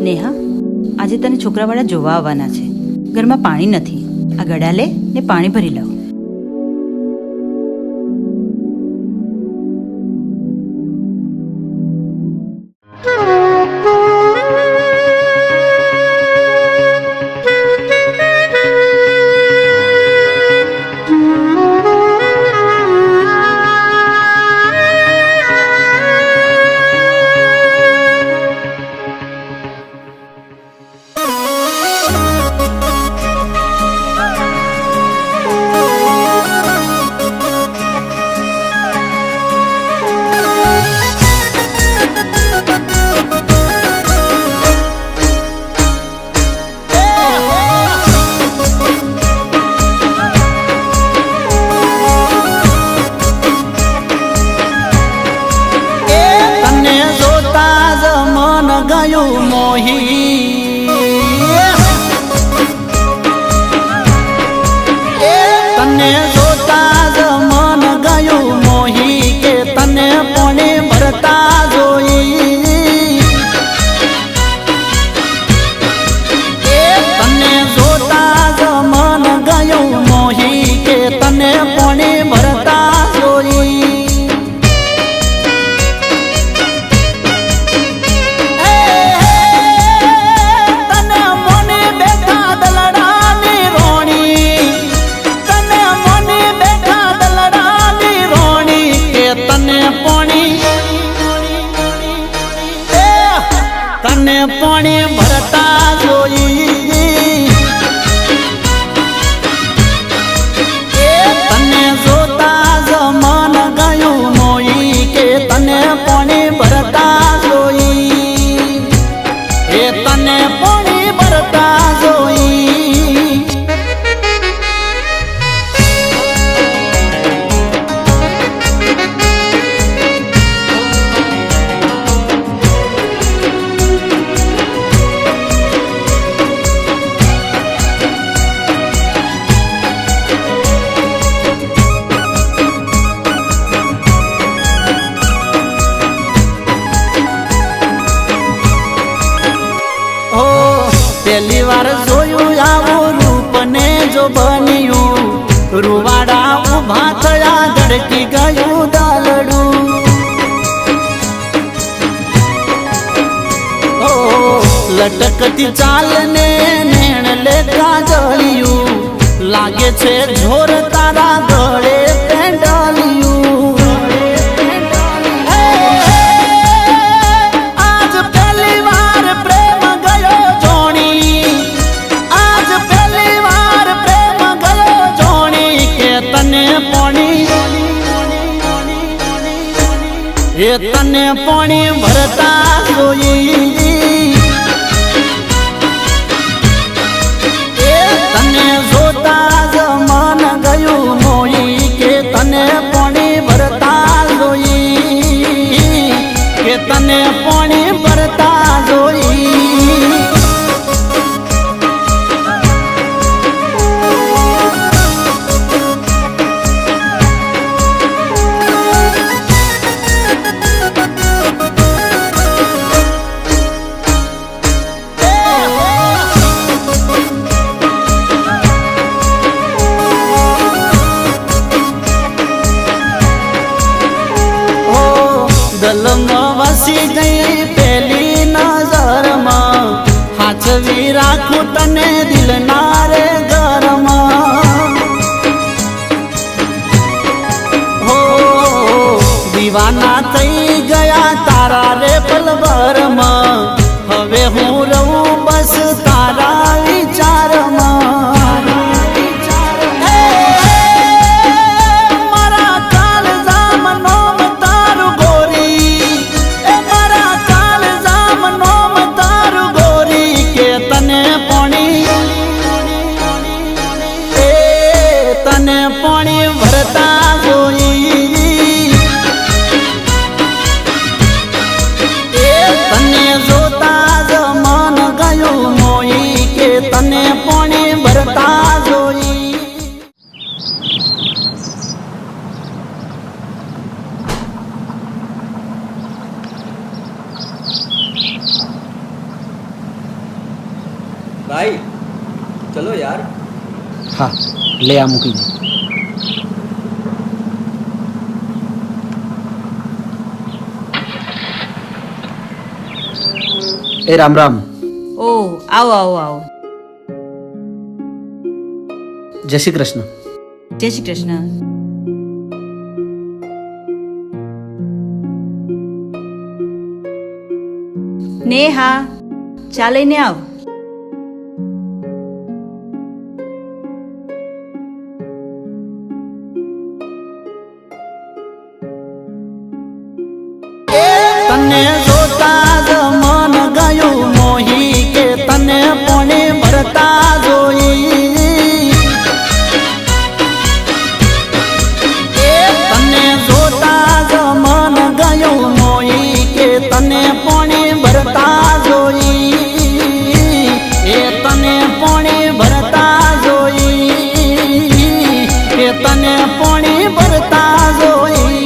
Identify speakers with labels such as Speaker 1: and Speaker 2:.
Speaker 1: નેહા, આજે તને છોકરાવાળા જોવા આવવાના છે. ઘરમાં પાણી નથી. આ ગળા લે ને પાણી ભરી લાવ.
Speaker 2: મોહી તને જોતા જ મન ગયું મોહી કે તને પોણી ભરતા જોઈ. તને જોતા જ મન ગયું મોહી કે તને પોણી ભરતા જોઈ. તને પાણી ભરતા જોઈ. તને જોતા જ મન ગયું મોઈ કે તને પાણી ભરતા જોઈ. તને પાણી ભરતા જોઈ. પહેલી વાર જોયું આવું રૂપ ને જો બન્યું રૂવાડા ઉભા થયા ધડકી ગયું દાલડું. લટકતી ચાલ ને નેણ લેખા જળિયું લાગે છે જોર તારા ગળે પેંડાલિયું. તને પાણી ભરતા જોઈ. તને જોતા જ મન ગયું મોઈ કે તને પાણી ભરતા જોઈ. કે તને પાણી ભરતા જોઈ. દલમાં વસી ગઈ પેલી નજરમાં હાચવી રાખું તને દિલના રે ઘરમાં. હો દીવાના થઈ ગયા તારા રે પલભરમાં. હવે હું રહું બસ તારા વિચારમાં. તને પાણી ભરતા જોઈ. તને જોતા
Speaker 3: ભાઈ ચલો યાર.
Speaker 4: હા લે આ મૂકી દે. એ રામ રામ.
Speaker 1: ઓ આવો આવો આવો.
Speaker 4: જય શ્રી કૃષ્ણ.
Speaker 1: જય શ્રી કૃષ્ણ. નેહા ચા લઈને આવ.
Speaker 2: તને જોતા જ મન ગયું મોહી કે તને પોણી ભરતા જોઈ. તને જોતા જ મન ગયું મોહી કે તને પોણી ભરતા જોઈ. તને પોણી ભરતા જોઈ. તને પોણી ભરતા જોઈ.